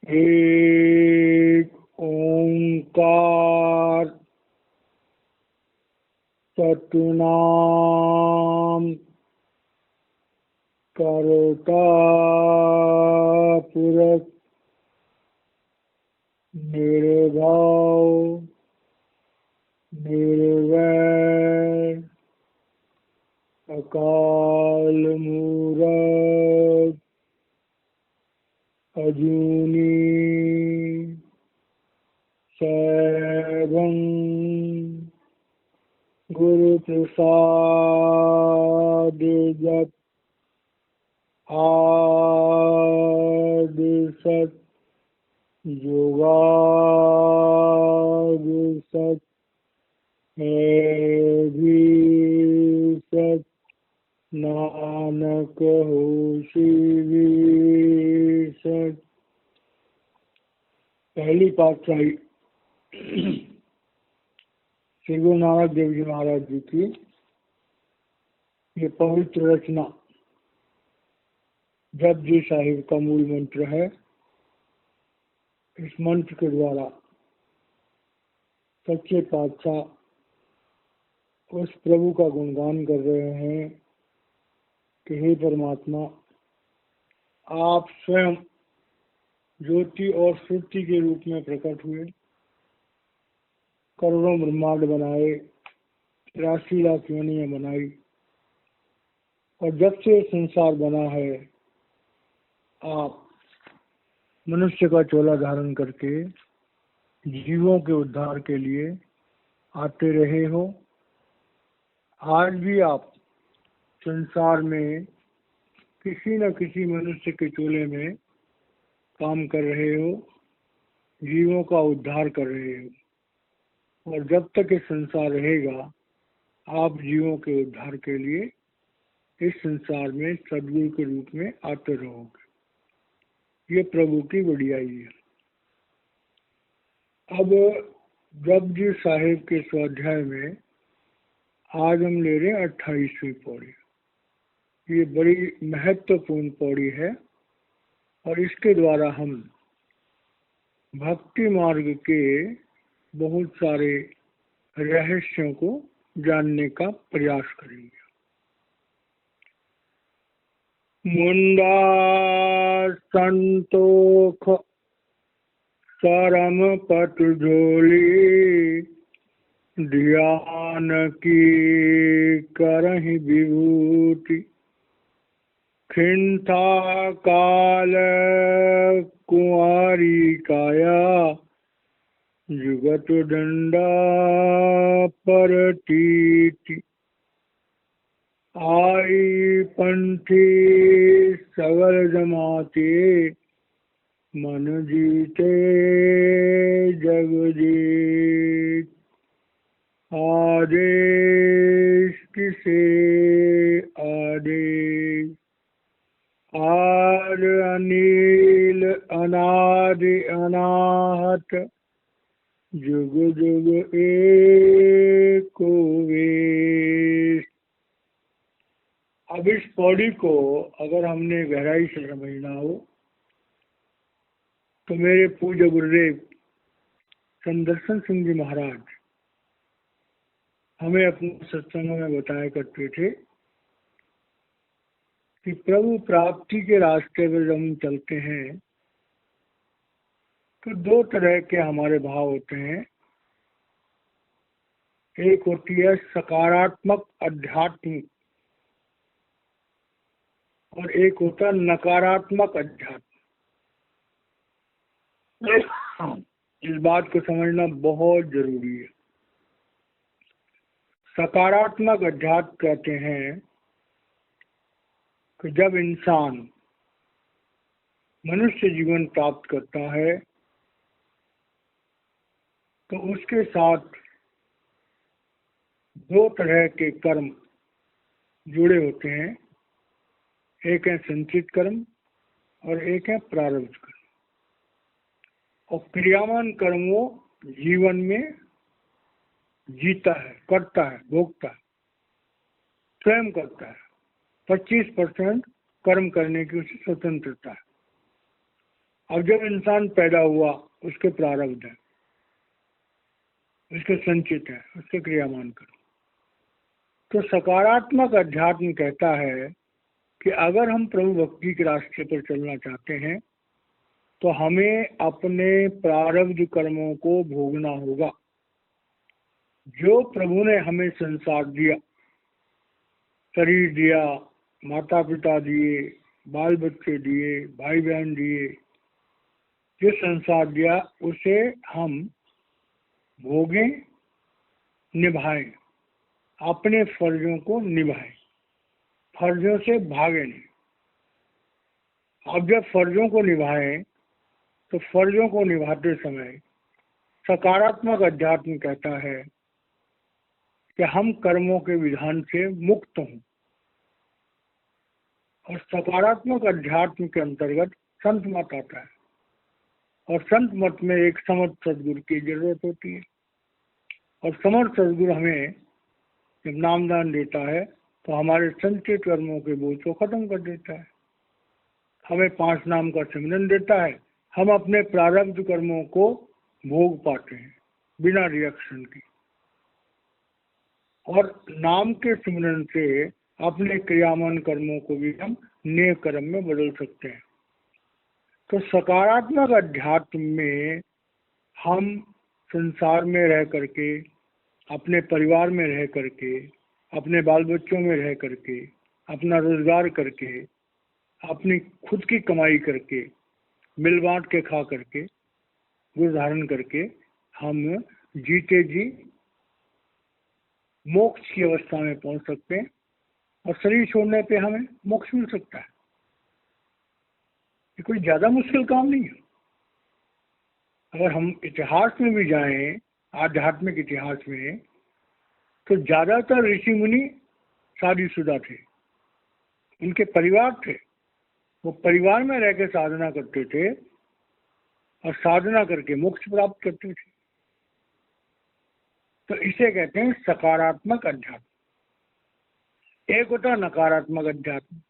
एक ओंकार सतनाम करता पुरख निर्भाव निर्वैर अकाल मूरत अजूनी सैभं गुरु प्रसाद जप आद सत जुगाद सत है भी सत नानक होशी भी सत। पहली पातशाही श्री गुरु नानक देव जी महाराज जी की ये पवित्र रचना जपजी साहिब का मूल मंत्र है। इस मंत्र के द्वारा सच्चे पातशाह उस प्रभु का गुणगान कर रहे हैं कि हे परमात्मा, आप स्वयं ज्योति और श्रुति के रूप में प्रकट हुए, करोड़ों ब्रह्मांड बनाए, 83 लाख योनियां बनाई, और जब से संसार बना है आप मनुष्य का चोला धारण करके जीवों के उद्धार के लिए आते रहे हो। आज भी आप संसार में किसी न किसी मनुष्य के चोले में काम कर रहे हो, जीवों का उद्धार कर रहे हो, और जब तक ये संसार रहेगा आप जीवों के उद्धार के लिए इस संसार में सदगुरु के रूप में आते रहोगे। ये प्रभु की बढ़ियाई है। अब जपजी साहिब के स्वाध्याय में आज हम ले रहे हैं 28वीं पौड़ी। ये बड़ी महत्वपूर्ण पौड़ी है और इसके द्वारा हम भक्ति मार्ग के बहुत सारे रहस्यों को जानने का प्रयास करेंगे। मुंडा संतोख सरम पट झोली, ध्यान की करहि विभूति, खिंथा काल कुंवारी काया, जुगत डंडा परतीति, आई पंथी सगल जमाते, मन जीते जग जीत, आदेश किसे आदेश, आद अनिल अनादि अनाहत, जुग जुग एको वेश। अब इस पौड़ी को अगर हमने गहराई से समझना हो तो मेरे पूज्य गुरुदेव संदर्शन सिंह जी महाराज हमें अपने सत्संगों में बताया करते थे कि प्रभु प्राप्ति के रास्ते पर जब हम चलते हैं तो दो तरह के हमारे भाव होते हैं। एक होती है सकारात्मक आध्यात्मिक और एक होता है नकारात्मक अध्यात्म। इस बात को समझना बहुत जरूरी है। सकारात्मक अध्यात्म कहते हैं कि जब इंसान मनुष्य जीवन प्राप्त करता है तो उसके साथ दो तरह के कर्म जुड़े होते हैं। एक है संचित कर्म और एक है प्रारब्ध कर्म। और क्रियामान कर्म वो जीवन में जीता है, करता है, भोगता है, स्वयं करता है। 25% कर्म करने की उसे स्वतंत्रता है अब जब इंसान पैदा हुआ, उसके प्रारब्ध है, उसके संचित है, उसके क्रियामान करो। तो सकारात्मक अध्यात्म कहता है कि अगर हम प्रभु भक्ति के रास्ते पर चलना चाहते हैं तो हमें अपने प्रारब्ध कर्मों को भोगना होगा। जो प्रभु ने हमें संसार दिया, शरीर दिया, माता पिता दिए, बाल बच्चे दिए, भाई बहन दिए, जो संसार दिया उसे हम भोगें, निभाएं, अपने फर्जों को निभाएं, फर्जों से भागे नहीं। अब जब फर्जों को निभाएं तो फर्जों को निभाते समय सकारात्मक अध्यात्म कहता है कि हम कर्मों के विधान से मुक्त हों। और सकारात्मक अध्यात्म के अंतर्गत संत मत आता है, और संत मत में एक समर्थ सदगुरु की जरूरत होती है। और समर्थ सदगुरु हमें जब नामदान देता है तो हमारे संचित कर्मों के बोझ को खत्म कर देता है, हमें 5 नाम का सिमरन देता है, हम अपने प्रारब्ध कर्मों को भोग पाते हैं बिना रिएक्शन की। और नाम के सिमरन से अपने क्रियामान कर्मों को भी हम नेक कर्म में बदल सकते हैं। तो सकारात्मक अध्यात्म में हम संसार में रह करके, अपने परिवार में रह करके, अपने बाल बच्चों में रह करके, अपना रोजगार करके, अपनी खुद की कमाई करके, मिल बांट के खा करके, गुण धारण करके हम जीते जी मोक्ष की अवस्था में पहुंच सकते हैं। और शरीर छोड़ने पे हमें मोक्ष मिल सकता है। ये कोई ज्यादा मुश्किल काम नहीं है। अगर हम इतिहास में भी जाएं, आध्यात्मिक इतिहास में, तो ज्यादातर ऋषि मुनि शादीशुदा थे, उनके परिवार थे, वो परिवार में रह के साधना करते थे और साधना करके मोक्ष प्राप्त करते थे। तो इसे कहते हैं सकारात्मक अध्यात्म। एक होता नकारात्मक अध्यात्म।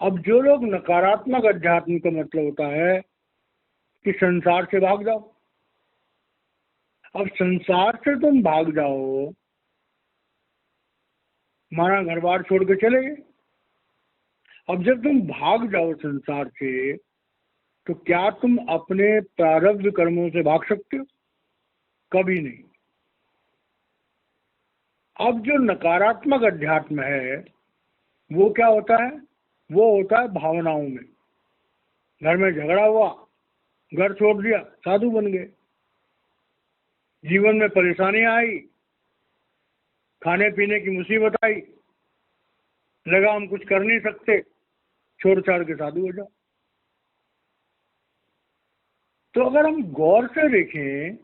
अब जो लोग नकारात्मक अध्यात्म का मतलब होता है कि संसार से भाग जाओ। अब संसार से तुम भाग जाओ, माना घर बार छोड़ के चले गए। अब जब तुम भाग जाओ संसार से, तो क्या तुम अपने प्रारब्ध कर्मों से भाग सकते हो? कभी नहीं। अब जो नकारात्मक अध्यात्म है वो क्या होता है? वो होता है भावनाओं में। घर में झगड़ा हुआ, घर छोड़ दिया, साधु बन गए। जीवन में परेशानियां आई, खाने पीने की मुसीबत आई, लगा हम कुछ कर नहीं सकते, छोड़ छाड़ के साधु हो जाओ। तो अगर हम गौर से देखें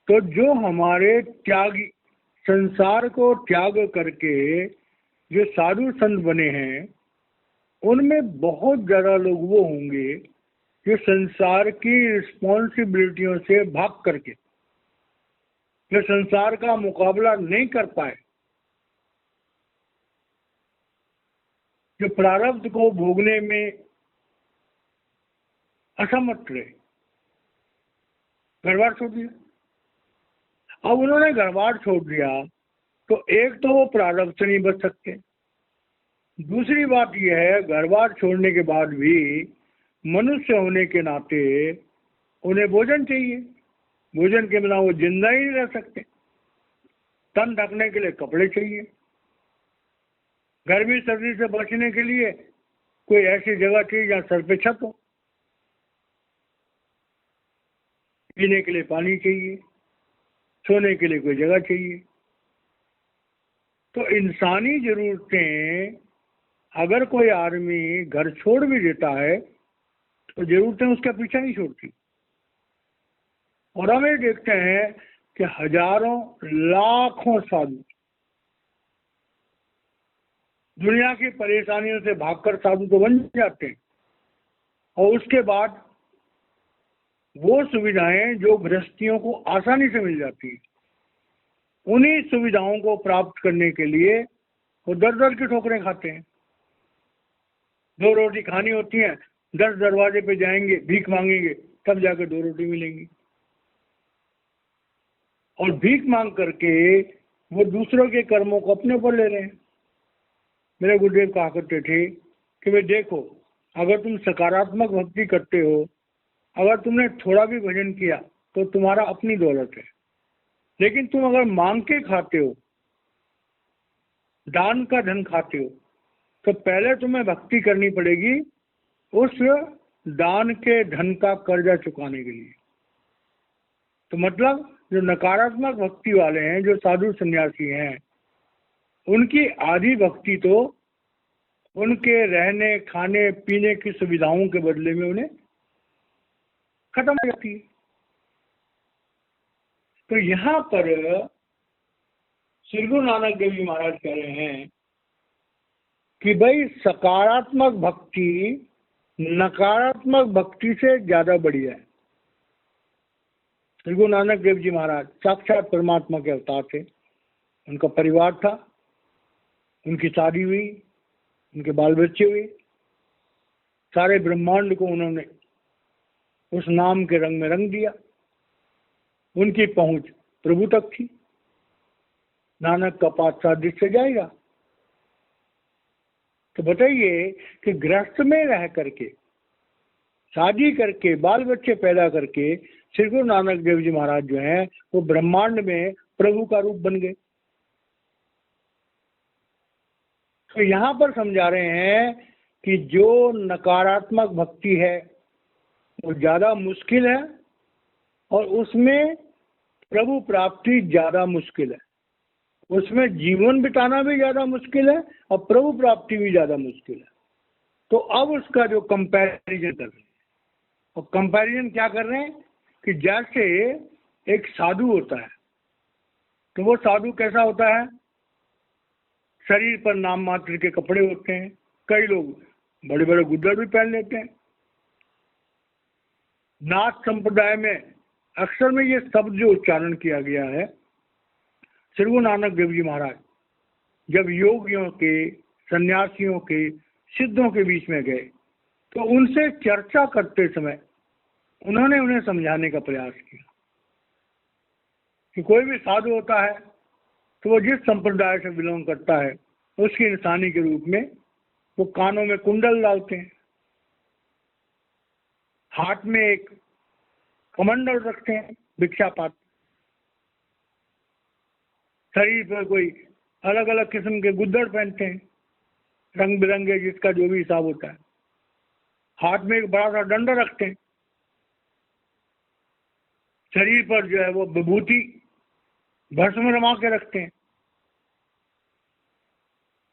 तो जो हमारे त्यागी, संसार को त्याग करके जो साधु संत बने हैं, उनमें बहुत ज्यादा लोग वो होंगे जो संसार की रिस्पॉन्सिबिलिटियों से भाग करके, जो संसार का मुकाबला नहीं कर पाए, जो प्रारब्ध को भोगने में असमर्थ रहे, घरबार छोड़ दिया। अब उन्होंने घरबार छोड़ दिया तो एक तो वो प्रारब्ध से नहीं बच सकते, दूसरी बात यह है घरबार छोड़ने के बाद भी मनुष्य होने के नाते उन्हें भोजन चाहिए। भोजन के बिना वो जिंदा ही नहीं रह सकते। तन ढकने के लिए कपड़े चाहिए, गर्मी सर्दी से बचने के लिए कोई ऐसी जगह चाहिए जहाँ सर पे छत हो, पीने के लिए पानी चाहिए, सोने के लिए कोई जगह चाहिए। तो इंसानी जरूरतें अगर कोई आदमी घर छोड़ भी देता है तो जरूरतें उसका पीछा नहीं छोड़ती। और हम ये देखते हैं कि हजारों लाखों साधु दुनिया की परेशानियों से भागकर साधु तो बन जाते हैं, और उसके बाद वो सुविधाएं जो गृहस्थियों को आसानी से मिल जाती है, उन्हीं सुविधाओं को प्राप्त करने के लिए वो दर दर की ठोकरें खाते हैं। 2 रोटी खानी होती है 10 दरवाजे पे जाएंगे, भीख मांगेंगे, तब जाकर 2 रोटी मिलेंगी। और भीख मांग करके वो दूसरों के कर्मों को अपने पर ले रहे हैं। मेरे गुरुदेव कहा करते थे कि भाई देखो, अगर तुम सकारात्मक भक्ति करते हो, अगर तुमने थोड़ा भी भजन किया तो तुम्हारा अपनी दौलत है। लेकिन तुम अगर मांग के खाते हो, दान का धन खाते हो, तो पहले तुम्हें भक्ति करनी पड़ेगी उस दान के धन का कर्जा चुकाने के लिए। तो मतलब जो नकारात्मक भक्ति वाले हैं, जो साधु सन्यासी हैं, उनकी आधी भक्ति तो उनके रहने खाने पीने की सुविधाओं के बदले में उन्हें खत्म हो जाती है। तो यहाँ पर श्री गुरु नानक देव जी महाराज कह रहे हैं कि भाई सकारात्मक भक्ति नकारात्मक भक्ति से ज्यादा बढ़िया है। श्री गुरु नानक देव जी महाराज साक्षात परमात्मा के अवतार थे। उनका परिवार था, उनकी शादी हुई, उनके बाल बच्चे हुए, सारे ब्रह्मांड को उन्होंने उस नाम के रंग में रंग दिया। उनकी पहुंच प्रभु तक थी। नानक का पाठ साधिश से जाएगा। तो बताइए कि गृहस्थ में रह करके, शादी करके, बाल बच्चे पैदा करके श्री गुरु नानक देव जी महाराज जो हैं वो ब्रह्मांड में प्रभु का रूप बन गए। तो यहाँ पर समझा रहे हैं कि जो नकारात्मक भक्ति है वो ज्यादा मुश्किल है और उसमें प्रभु प्राप्ति ज्यादा मुश्किल है। उसमें जीवन बिताना भी ज्यादा मुश्किल है और प्रभु प्राप्ति भी ज्यादा मुश्किल है। तो अब उसका जो कंपैरिजन कर रहे हैं, और कंपैरिजन क्या कर रहे हैं कि जैसे एक साधु होता है, तो वो साधु कैसा होता है? शरीर पर नाम मात्र के कपड़े होते हैं, कई लोग बड़े बड़े गुद्दड़ भी पहन लेते हैं। नाथ संप्रदाय में अक्सर में ये शब्द जो उच्चारण किया गया है, श्री गुरु नानक देव जी महाराज जब योगियों के, सन्यासियों के, सिद्धों के बीच में गए तो उनसे चर्चा करते समय उन्होंने उन्हें समझाने का प्रयास किया कि कोई भी साधु होता है तो वो जिस संप्रदाय से बिलोंग करता है उसकी निशानी के रूप में वो कानों में कुंडल डालते हैं, हाथ में एक कमंडल रखते हैं, भिक्षा पात्र, शरीर पर कोई अलग अलग किस्म के गुद्दड़ पहनते हैं, रंग बिरंगे, जिसका जो भी हिसाब होता है। हाथ में एक बड़ा सा डंडा रखते हैं, शरीर पर जो है वो विभूति भस्म रमा के रखते हैं।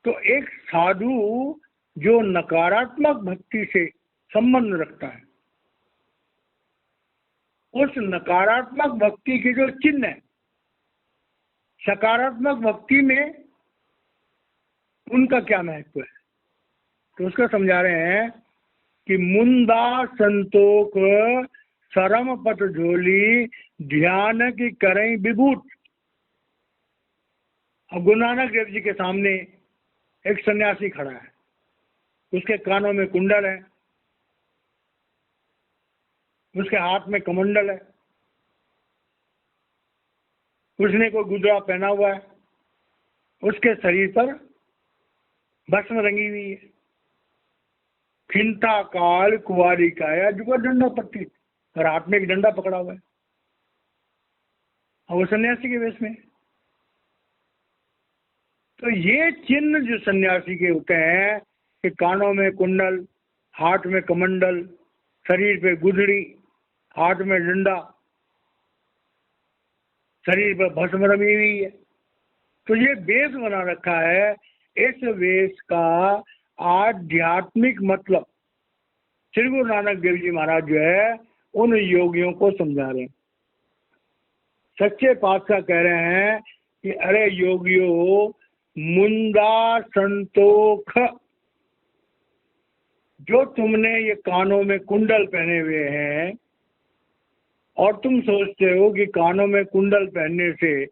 तो एक साधु जो नकारात्मक भक्ति से संबंध रखता है, उस नकारात्मक भक्ति के जो चिन्ह है सकारात्मक भक्ति में, उनका क्या महत्व है? तो उसका समझा रहे हैं कि मुंदा संतोख सरम पट झोली ध्यान की करें विभूत। अब गुरु नानक देव जी के सामने एक सन्यासी खड़ा है, उसके कानों में कुंडल है, उसके हाथ में कमंडल है, उसने कोई गुदरा पहना हुआ है, उसके शरीर पर भस्म रंगी हुई है, खिंता काल कुवारी काया जुगर डंडा पट्टी, और हाथ में एक डंडा पकड़ा हुआ है, और वो सन्यासी के वेश में। तो ये चिन्ह जो सन्यासी के होते हैं कि कानों में कुंडल, हाथ में कमंडल, शरीर पे गुदड़ी, हाथ में डंडा, शरीर पर भस्म रमी हुई है, तो ये वेश बना रखा है। इस वेश का आध्यात्मिक मतलब श्री गुरु नानक देव जी महाराज जो है उन योगियों को समझा रहे हैं। सच्चे पातशाह कह रहे हैं कि अरे योगियों, मुंदा संतोख, जो तुमने ये कानों में कुंडल पहने हुए हैं और तुम सोचते हो कि कानों में कुंडल पहनने से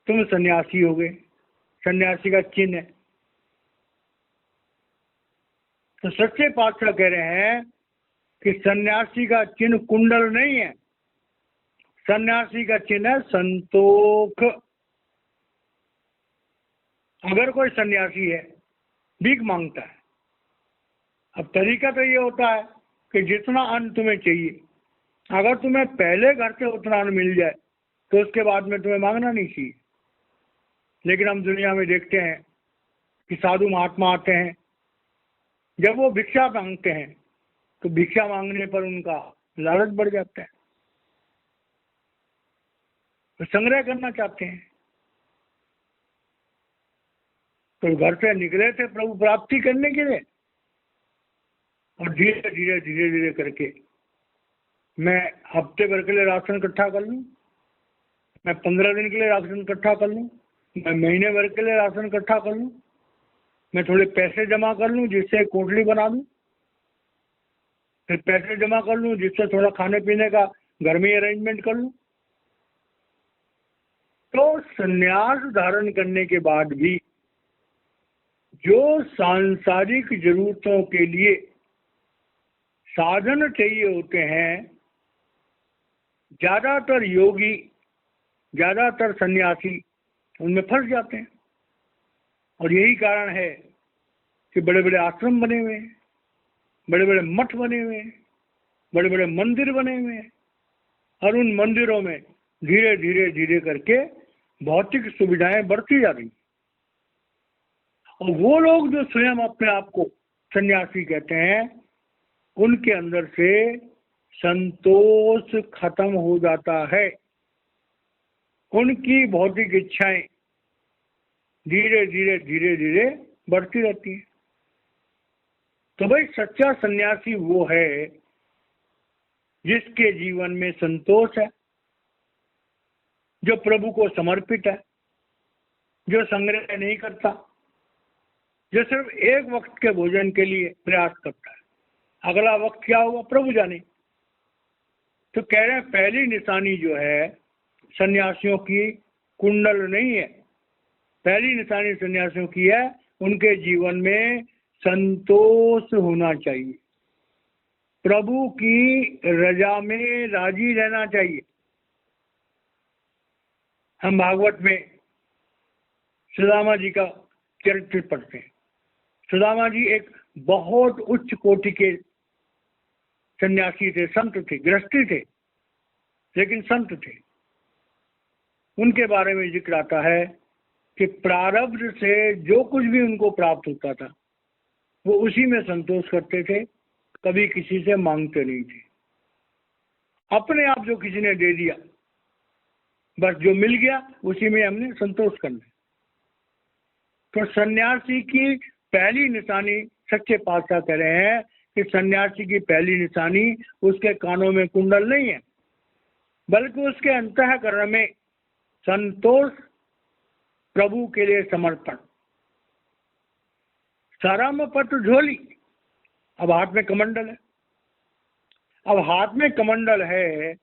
तुम सन्यासी हो गए, सन्यासी का चिन्ह है, तो सच्चे पातशाह कह रहे हैं कि सन्यासी का चिन्ह कुंडल नहीं है, सन्यासी का चिन्ह है संतोख। अगर कोई सन्यासी है, भीख मांगता है, अब तरीका तो ये होता है कि जितना अन्न तुम्हें चाहिए, अगर तुम्हें पहले घर से उतना अन्न मिल जाए तो उसके बाद में तुम्हें मांगना नहीं चाहिए। लेकिन हम दुनिया में देखते हैं कि साधु महात्मा आते हैं, जब वो भिक्षा मांगते हैं तो भिक्षा मांगने पर उनका लालच बढ़ जाता है, तो संग्रह करना चाहते हैं। तो घर से निकले थे प्रभु प्राप्ति करने के लिए, और धीरे धीरे धीरे धीरे करके मैं हफ्ते भर के लिए राशन इकट्ठा कर लूँ, मैं 15 दिन के लिए राशन इकट्ठा कर लूँ, मैं महीने भर के लिए राशन इकट्ठा कर लूँ, मैं थोड़े पैसे जमा कर लूँ जिससे कोठरी बना लूँ, फिर पैसे जमा कर लूँ जिससे थोड़ा खाने पीने का घर में अरेंजमेंट कर लूँ। तो संन्यास धारण करने के बाद भी जो सांसारिक जरूरतों के लिए साधन चाहिए होते हैं, ज्यादातर योगी, ज्यादातर सन्यासी उनमें फंस जाते हैं। और यही कारण है कि बड़े बड़े आश्रम बने हुए हैं, बड़े बड़े मठ बने हुए हैं, बड़े बड़े मंदिर बने हुए हैं, और उन मंदिरों में धीरे धीरे धीरे करके भौतिक सुविधाएं बढ़ती जा रही। और वो लोग जो स्वयं अपने आप को सन्यासी कहते हैं, उनके अंदर से संतोष खत्म हो जाता है, उनकी भौतिक इच्छाएं धीरे धीरे धीरे धीरे बढ़ती रहती है। तो भाई सच्चा सन्यासी वो है जिसके जीवन में संतोष है, जो प्रभु को समर्पित है, जो संग्रह नहीं करता, जो सिर्फ एक वक्त के भोजन के लिए प्रयास करता है, अगला वक्त क्या होगा प्रभु जाने। तो कह रहे हैं पहली निशानी जो है सन्यासियों की कुंडल नहीं है, पहली निशानी सन्यासियों की है उनके जीवन में संतोष होना चाहिए, प्रभु की रजा में राजी रहना चाहिए। हम भागवत में सुदामा जी का चरित्र पढ़ते हैं। सुदामा जी एक बहुत उच्च कोटि के सन्यासी थे, संत थे, गृहस्थी थे, लेकिन संत थे। उनके बारे में जिक्र आता है कि प्रारब्ध से जो कुछ भी उनको प्राप्त होता था वो उसी में संतोष करते थे, कभी किसी से मांगते नहीं थे। अपने आप जो किसी ने दे दिया, बस जो मिल गया उसी में हमने संतोष करना। तो सन्यासी की पहली निशानी, सच्चे पातशाह कह रहे हैं कि सन्यासी की पहली निशानी उसके कानों में कुंडल नहीं है, बल्कि उसके अंतःकरण में संतोष, प्रभु के लिए समर्पण। सरम पट झोली, अब हाथ में कमंडल है, अब हाथ में कमंडल है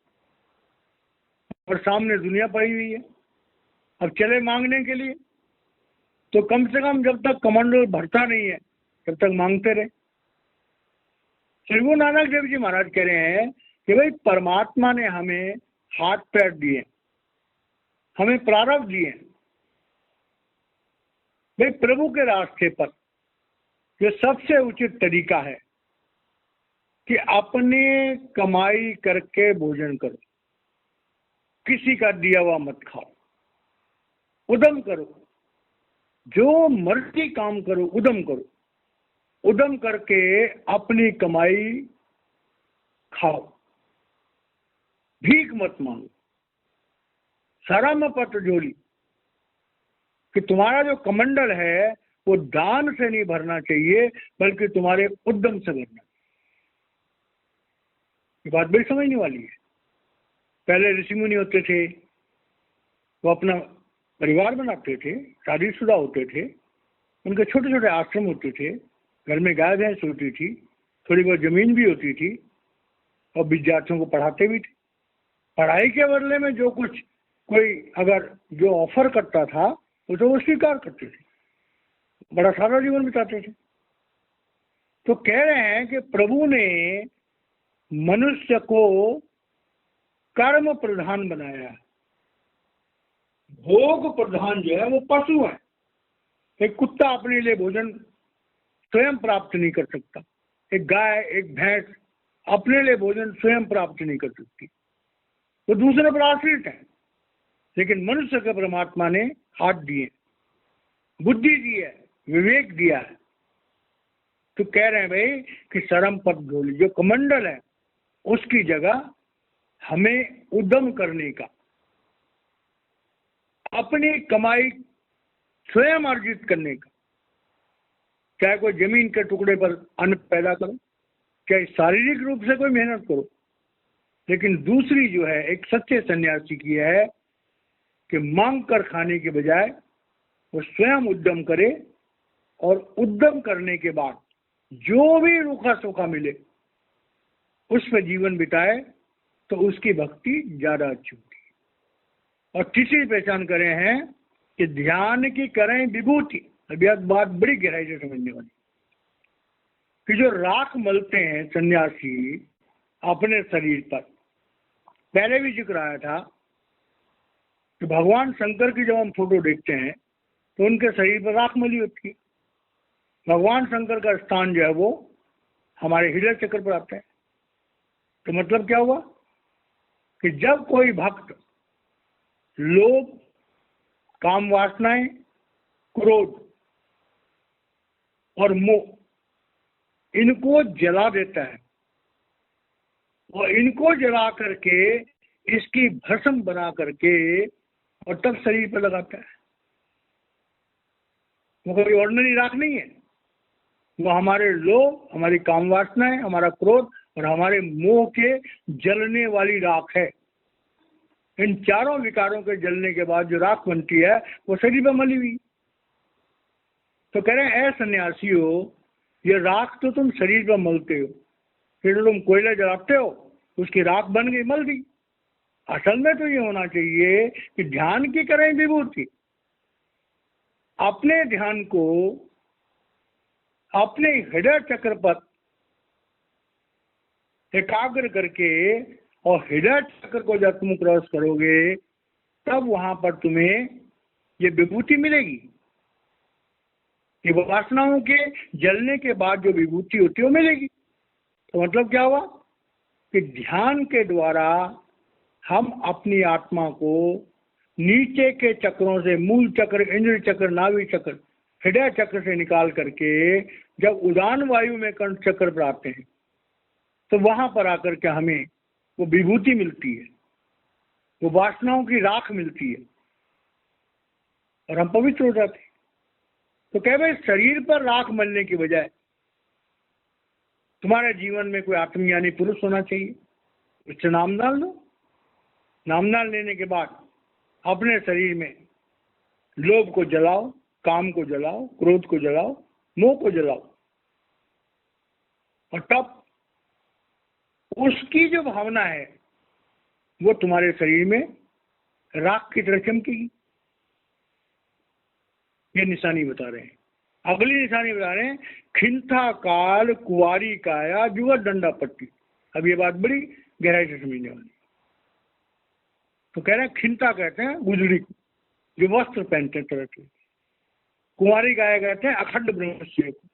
और सामने दुनिया पड़ी हुई है, अब चले मांगने के लिए, तो कम से कम जब तक कमंडल भरता नहीं है तब तक मांगते रहे। श्री गुरु नानक देव जी महाराज कह रहे हैं कि भाई परमात्मा ने हमें हाथ पैर दिए, हमें प्रारब्ध दिए, भाई प्रभु के रास्ते पर जो सबसे उचित तरीका है कि अपने कमाई करके भोजन करो, किसी का दिया हुआ मत खाओ, उद्यम करो, जो मर्जी काम करो, उद्यम करो, उद्यम करके अपनी कमाई खाओ, भीख मत मांगो। सरम पट झोली, कि तुम्हारा जो कमंडल है वो दान से नहीं भरना चाहिए, बल्कि तुम्हारे उद्यम से भरना। ये बात बड़ी समझने वाली है। पहले ऋषि मुनि होते थे, वो अपना परिवार बनाते थे, शादीशुदा होते थे, उनके छोटे छोटे आश्रम होते थे, घर में गाय भैंस होती थी, थोड़ी बहुत जमीन भी होती थी, और विद्यार्थियों को पढ़ाते भी थे। पढ़ाई के बदले में जो कुछ कोई अगर जो ऑफर करता था वो तो वो स्वीकार करते थे, बड़ा सारा जीवन बिताते थे। तो कह रहे हैं कि प्रभु ने मनुष्य को कर्म प्रधान बनाया है। भोग प्रधान जो है वो पशु है। एक कुत्ता अपने लिए भोजन स्वयं प्राप्त नहीं कर सकता, एक गाय एक भैंस अपने लिए भोजन स्वयं प्राप्त नहीं कर सकती, वो दूसरे पर आश्रित है। लेकिन मनुष्य के परमात्मा ने हाथ दिए, बुद्धि दी है, विवेक दिया है। तो कह रहे हैं भाई कि सरम पद ढोली, जो कमंडल है उसकी जगह हमें उद्यम करने का, अपनी कमाई स्वयं अर्जित करने का, चाहे कोई जमीन के टुकड़े पर अन्न पैदा करो, चाहे शारीरिक रूप से कोई मेहनत करो। लेकिन दूसरी जो है एक सच्चे सन्यासी की है कि मांग कर खाने के बजाय वो स्वयं उद्यम करे, और उद्यम करने के बाद जो भी रूखा सूखा मिले उस पर जीवन बिताए, तो उसकी भक्ति ज्यादा अच्छी होती है। और तीसरी पहचान करें हैं कि ध्यान की करें विभूति। अब यह बात बड़ी गहराई से समझने वाली कि जो राख मलते हैं सन्यासी अपने शरीर पर, पहले भी जिक्र आया था कि भगवान शंकर की जब हम फोटो देखते हैं तो उनके शरीर पर राख मली होती है। भगवान शंकर का स्थान जो है वो हमारे हृदय चक्र पर आता है। तो मतलब क्या हुआ कि जब कोई भक्त लोभ, काम वासनाएं, क्रोध और मोह इनको जला देता है और इनको जला करके इसकी भस्म बना करके और तब शरीर पर लगाता है, वो कोई ऑर्डिनरी राख नहीं है। वो हमारे लोभ, हमारी काम वासनाएं, हमारा क्रोध और हमारे मोह के जलने वाली राख है। इन चारों विकारों के जलने के बाद जो राख बनती है वो शरीर पर मली हुई। तो कह रहे हैं ऐ सन्यासियों, ये राख तो तुम शरीर पर मलते हो, फिर तुम कोयला जलाते हो, उसकी राख बन गई, मल गई। असल में तो ये होना चाहिए कि ध्यान की करें विभूति। अपने ध्यान को अपने हृदय चक्र पर एकाग्र करके और हृदय चक्र को जब तुम क्रॉस करोगे तब वहां पर तुम्हें ये विभूति मिलेगी। ये वासनाओं के जलने के बाद जो विभूति होती है वो मिलेगी। तो मतलब क्या हुआ कि ध्यान के द्वारा हम अपनी आत्मा को नीचे के चक्रों से, मूल चक्र, इंद्र चक्र, नाभि चक्र, हृदय चक्र से निकाल करके जब उदान वायु में कंठ चक्र पर आते हैं तो वहां पर आकर के हमें वो विभूति मिलती है, वो वासनाओं की राख मिलती है और हम पवित्र हो जाते हैं। तो कह भाई शरीर पर राख मलने की बजाय तुम्हारे जीवन में कोई आत्मज्ञानी पुरुष होना चाहिए, उससे नाम डाल लो। नाम डाल लेने के बाद अपने शरीर में लोभ को जलाओ, काम को जलाओ, क्रोध को जलाओ, मोह को जलाओ, और तब उसकी जो भावना है वो तुम्हारे शरीर में राख की तरह चमकेगी। ये निशानी बता रहे हैं। अगली निशानी बता रहे हैं, खिंथा काल कुवारी काया जुआ डंडा पट्टी। अब ये बात बड़ी गहराई से समझने वाली। तो कह रहे हैं खिंता कहते हैं गुजरी को, जो वस्त्र पहनते हैं तरह के। कुंवारी काया कहते हैं अखंड ब्रह्मचर्य को।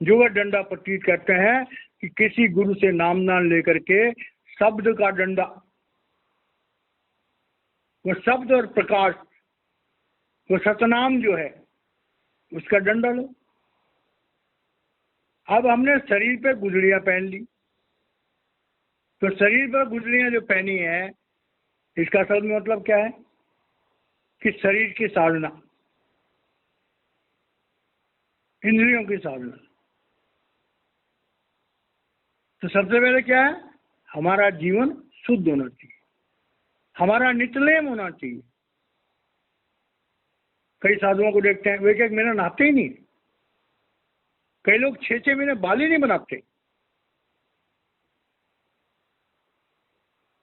जुआ डंडा पट्टी कहते हैं कि किसी गुरु से नाम लेकर के शब्द का डंडा, वो शब्द और प्रकाश, वो सतनाम जो है उसका डंडा लो। अब हमने शरीर पे गुजरियां पहन ली, तो शरीर पर गुजरियां जो पहनी है इसका असल में मतलब क्या है कि शरीर की साधना, इंद्रियों की साधना। तो सबसे पहले क्या है, हमारा जीवन शुद्ध होना चाहिए, हमारा नित्यनेम होना चाहिए। कई साधुओं को देखते हैं वे एक महीना नहाते ही नहीं, कई लोग 6-6 महीने बाल ही नहीं बनाते।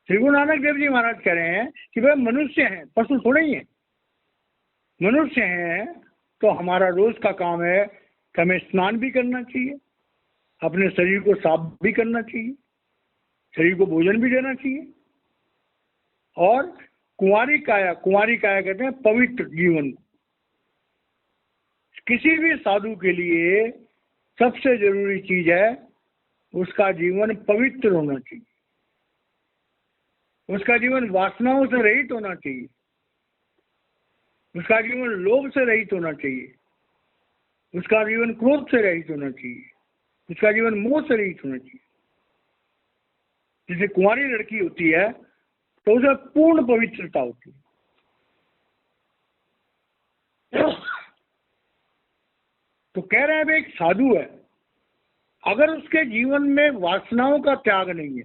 श्री गुरु नानक देव जी महाराज कह रहे हैं कि भाई मनुष्य हैं, पशु थोड़े ही हैं। मनुष्य हैं तो हमारा रोज का काम है कि हमें स्नान भी करना चाहिए, अपने शरीर को साफ भी करना चाहिए, शरीर को भोजन भी देना चाहिए। और कुंवारी काया कहते हैं पवित्र जीवन को। किसी भी साधु के लिए सबसे जरूरी चीज है उसका जीवन पवित्र होना चाहिए, उसका जीवन वासनाओं से रहित होना चाहिए, उसका जीवन लोभ से रहित होना चाहिए, उसका जीवन क्रोध से रहित होना चाहिए, उसका जीवन मोह से रहित होना चाहिए। जैसे कुंवारी लड़की होती है तो उसे पूर्ण पवित्रता होती है। तो कह रहे हैं भाई एक साधु है, अगर उसके जीवन में वासनाओं का त्याग नहीं है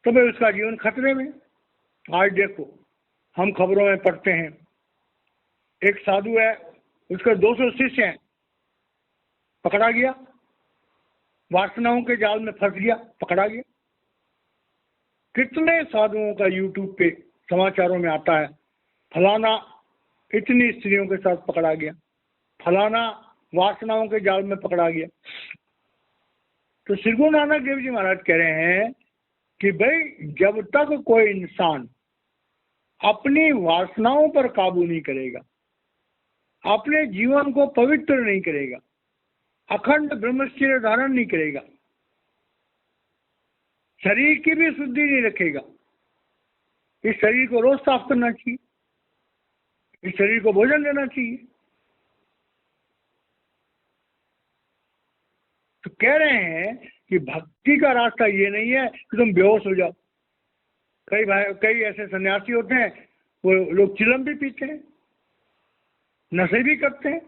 तो भाई उसका जीवन खतरे में। आज देखो हम खबरों में पढ़ते हैं, एक साधु है, उसके 200 शिष्य हैं, पकड़ा गया, वासनाओं के जाल में फंस गया, पकड़ा गया। कितने साधुओं का यूट्यूब पे समाचारों में आता है, फलाना इतनी स्त्रियों के साथ पकड़ा गया, फलाना वासनाओं के जाल में पकड़ा गया। तो श्री गुरु नानक देव जी महाराज कह रहे हैं कि भाई जब तक कोई इंसान अपनी वासनाओं पर काबू नहीं करेगा, अपने जीवन को पवित्र नहीं करेगा, अखंड ब्रह्मचर्य धारण नहीं करेगा, शरीर की भी शुद्धि नहीं रखेगा। इस शरीर को रोज साफ करना चाहिए, इस शरीर को भोजन देना चाहिए। तो कह रहे हैं कि भक्ति का रास्ता ये नहीं है कि तुम बेहोश हो जाओ। कई ऐसे सन्यासी होते हैं, वो लोग चिलम भी पीते हैं, नशे भी करते हैं,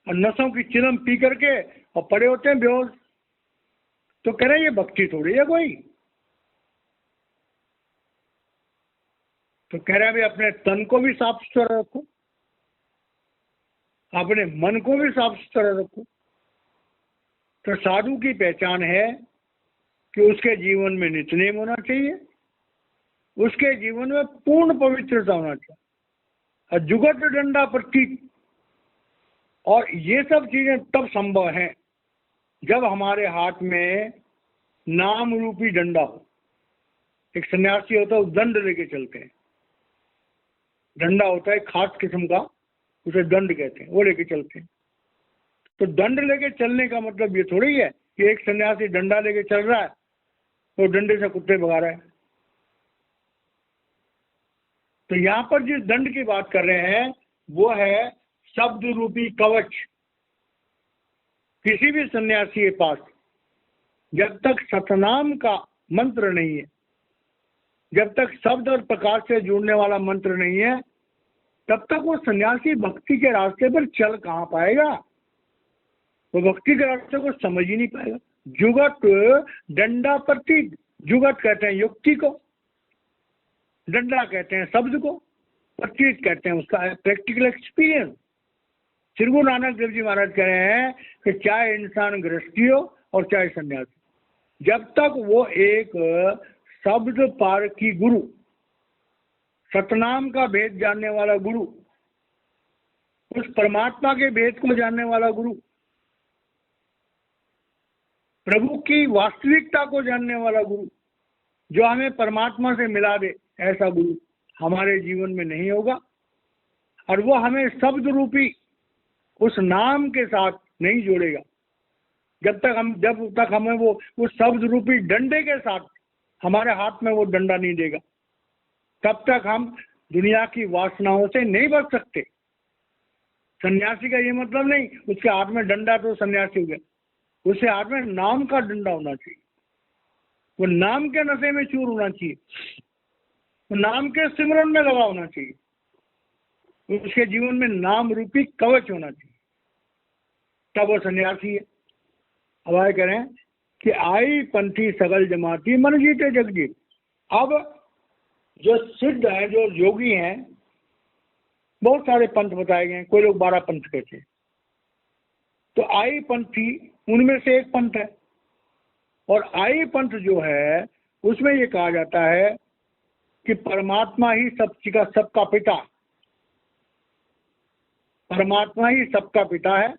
और नशों की चिलम पी करके और पड़े होते हैं बेहोश। तो कह रहे हैं ये भक्ति थोड़ी है कोई। तो कह रहे हैं भाई अपने तन को भी साफ सुथरा रखो, अपने मन को भी साफ सुथरा रखो। तो साधु की पहचान है कि उसके जीवन में नित्यनेम होना चाहिए, उसके जीवन में पूर्ण पवित्रता होना चाहिए, और जुगत डंडा प्रतीक। और ये सब चीजें तब संभव है जब हमारे हाथ में नाम रूपी डंडा हो। एक सन्यासी होता है, दंड लेके चलते हैं, डंडा होता है खास किस्म का, उसे दंड कहते हैं, वो लेके चलते हैं। तो दंड लेके चलने का मतलब ये थोड़ी है कि एक सन्यासी डंडा लेके चल रहा है तो डंडे से कुत्ते भगा रहा है। तो यहाँ पर जिस दंड की बात कर रहे हैं वो है शब्द रूपी कवच। किसी भी सन्यासी के पास जब तक सतनाम का मंत्र नहीं है, जब तक शब्द और प्रकाश से जुड़ने वाला मंत्र नहीं है, तब तक वो सन्यासी भक्ति के रास्ते पर चल कहाँ पाएगा, वो भक्ति के रास्ते को समझ ही नहीं पाएगा। जुगत डंडा प्रतीक, जुगत कहते हैं युक्ति को, डंडा कहते हैं शब्द को, प्रतीक कहते हैं उसका प्रैक्टिकल एक्सपीरियंस। श्री गुरु नानक देव जी महाराज कह रहे हैं कि चाहे इंसान गृहस्थी हो और चाहे सन्यासी, जब तक वो एक शब्द पार की गुरु, सतनाम का भेद जानने वाला गुरु, उस परमात्मा के भेद को जानने वाला गुरु, प्रभु की वास्तविकता को जानने वाला गुरु, जो हमें परमात्मा से मिला दे, ऐसा गुरु हमारे जीवन में नहीं होगा। और वो हमें शब्द रूपी उस नाम के साथ नहीं जोड़ेगा। जब तक हमें वो उस शब्द रूपी डंडे के साथ हमारे हाथ में वो डंडा नहीं देगा, तब तक हम दुनिया की वासनाओं से नहीं बच सकते। सन्यासी का ये मतलब नहीं उसके हाथ में डंडा तो सन्यासी हो गया, उसके हाथ में नाम का डंडा होना चाहिए, वो नाम के नशे में चूर होना चाहिए, वो नाम के सिमरन में लगा होना चाहिए, उसके जीवन में नाम रूपी कवच होना चाहिए, तब वो सन्यासी है। अब आए करें कि आई पंथी सगल जमाती मन जीते जगजीत। अब जो सिद्ध है, जो योगी हैं, बहुत सारे पंथ बताए गए हैं, कोई लोग 12 पंथ कहते हैं। तो आई पंथी उनमें से एक पंथ है, और आई पंथ जो है उसमें ये कहा जाता है कि परमात्मा ही सबका पिता, परमात्मा ही सबका पिता है,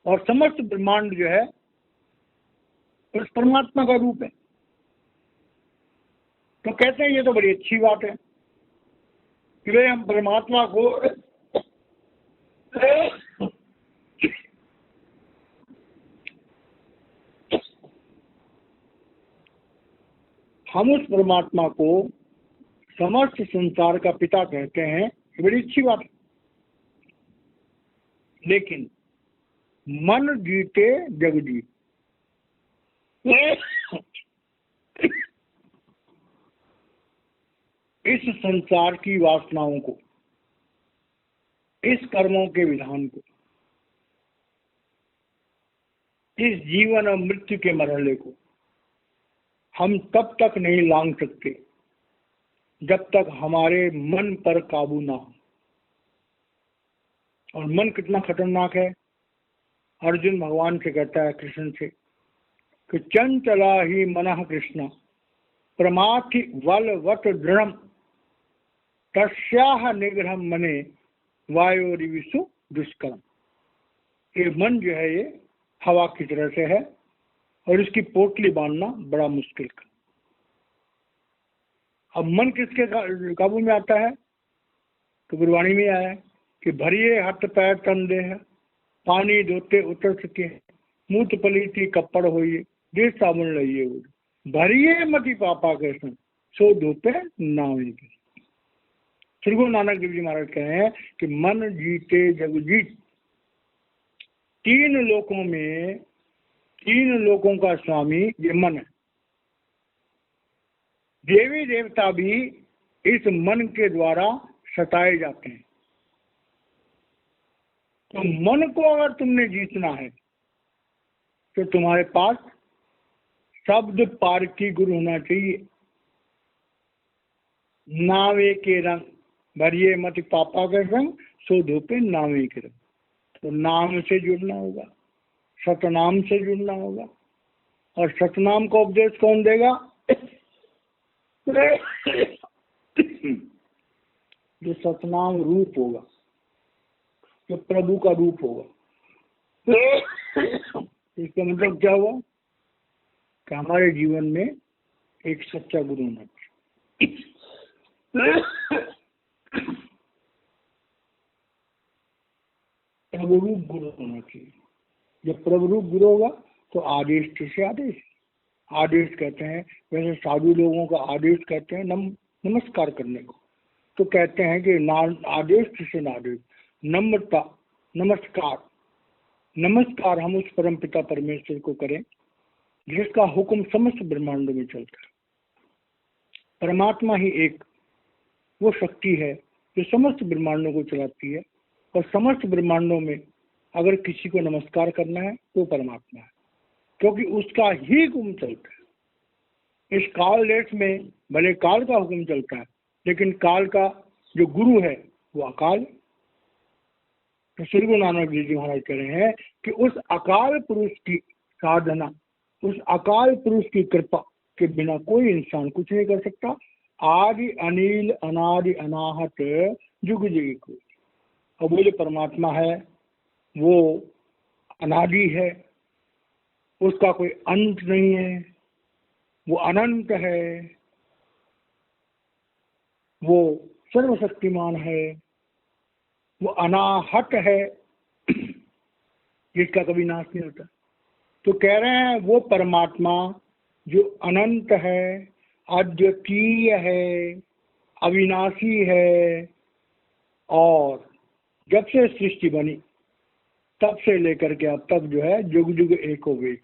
और समस्त ब्रह्मांड जो है उस परमात्मा का रूप है। तो कहते हैं ये तो बड़ी अच्छी बात है कि भाई हम परमात्मा को हम उस परमात्मा को समस्त संसार का पिता कहते हैं, ये बड़ी अच्छी बात है। लेकिन मन जीते जग जीत, इस संसार की वासनाओं को, इस कर्मों के विधान को, इस जीवन और मृत्यु के मरहले को हम तब तक नहीं लांघ सकते जब तक हमारे मन पर काबू ना हो। और मन कितना खतरनाक है, अर्जुन भगवान से कहता है, कृष्ण से, कि चंचला ही मनः कृष्ण प्रमाथि वलवत दृढ़ तस्याह निग्रह मने वायोरिविषु दुष्कर्म। ये मन जो है ये हवा की तरह से है और इसकी पोटली बांधना बड़ा मुश्किल का। अब मन किसके काबू में आता है? तो गुरबाणी में आया है कि भरिए हाथ पैर तन देह पानी धोते उतर सके मूत पलीती कपड़ होइए देश साबुन लइए भरिए मति पापा के संग सो धोते नावे के। श्री गुरु नानक देव जी महाराज कह रहे हैं कि मन जीते जग जीत। तीन लोकों में तीन लोकों का स्वामी ये मन है। देवी देवता भी इस मन के द्वारा सताए जाते हैं। तो मन को अगर तुमने जीतना है तो तुम्हारे पास शब्द पार की गुरु होना चाहिए। नावे के रंग भरिए मत पापा के संग सो धोपे नावे के रंग। तो नाम से जुड़ना होगा, सतनाम से जुड़ना होगा। और सतनाम का उपदेश कौन देगा? जो सतनाम रूप होगा, जो प्रभु का रूप होगा। इसका मतलब क्या हुआ कि हमारे जीवन में एक सच्चा गुरु होना चाहिए। प्रभु रूप गुरु होना चाहिए। जब प्रभु रूप गुरु होगा तो आदेश से आदेश, आदेश कहते हैं, वैसे साधु लोगों का आदेश कहते हैं नमस्कार करने को। तो कहते हैं कि आदेश से आदेश, नम्रता, नमस्कार। नमस्कार हम उस परम पिता परमेश्वर को करें जिसका हुक्म समस्त ब्रह्मांड में चलता है। परमात्मा ही एक वो शक्ति है जो समस्त ब्रह्मांडों को चलाती है। और समस्त ब्रह्मांडों में अगर किसी को नमस्कार करना है तो परमात्मा है, क्योंकि उसका ही हुक्म चलता है। इस काल देश में भले काल का हुक्म चलता है, लेकिन काल का जो गुरु है वो अकाल। तो श्री गुरु नानक देव जी महाराज कह रहे हैं कि उस अकाल पुरुष की साधना, उस अकाल पुरुष की कृपा के बिना कोई इंसान कुछ नहीं कर सकता। आदि अनिल अनादि अनाहत जुग जुग को। और वो जो परमात्मा है वो अनादि है, उसका कोई अंत नहीं है, वो अनंत है, वो सर्वशक्तिमान है, वो अनाहत है, जिसका कभी नाश नहीं होता। तो कह रहे हैं वो परमात्मा जो अनंत है, अद्वितीय है, अविनाशी है, और जब से सृष्टि बनी तब से लेकर के अब तक जो है जुग जुग एको वेग,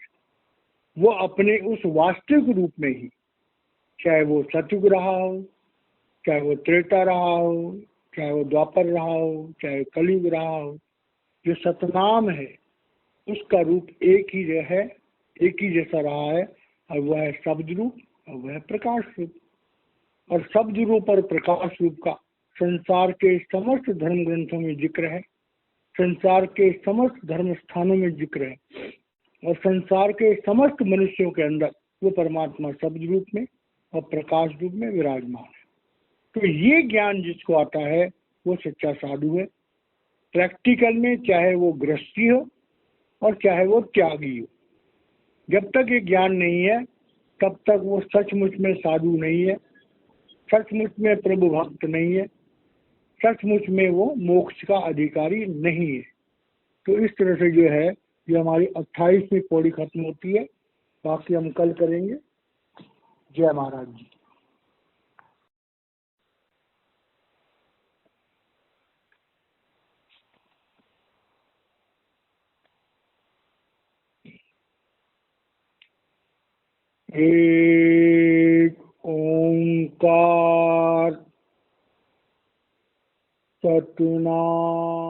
वो अपने उस वास्तविक रूप में ही, चाहे वो सतयुग रहा हो, चाहे वो त्रेता रहा हो, चाहे वो द्वापर रहा हो, चाहे कलयुग रहा हो, जो सतनाम है उसका रूप एक ही है, एक ही जैसा रहा है। और वह है शब्द रूप और वह है प्रकाश रूप। और शब्द रूप और प्रकाश रूप का संसार के समस्त धर्म ग्रंथों में जिक्र है, संसार के समस्त धर्म स्थानों में जिक्र है, और संसार के समस्त मनुष्यों के अंदर वो परमात्मा शब्द रूप में और प्रकाश रूप में विराजमान है। तो ये ज्ञान जिसको आता है वो सच्चा साधु है। प्रैक्टिकल में, चाहे वो गृहस्थी हो और चाहे वो त्यागी हो। जब तक ये ज्ञान नहीं है तब तक वो सचमुच में साधु नहीं है, सचमुच में प्रभु भक्त नहीं है, सचमुच में वो मोक्ष का अधिकारी नहीं है। तो इस तरह से जो है ये हमारी 28वीं पौड़ी खत्म होती है। बाकी हम कल करेंगे। जय महाराज जी। एक ओंकार सतनाम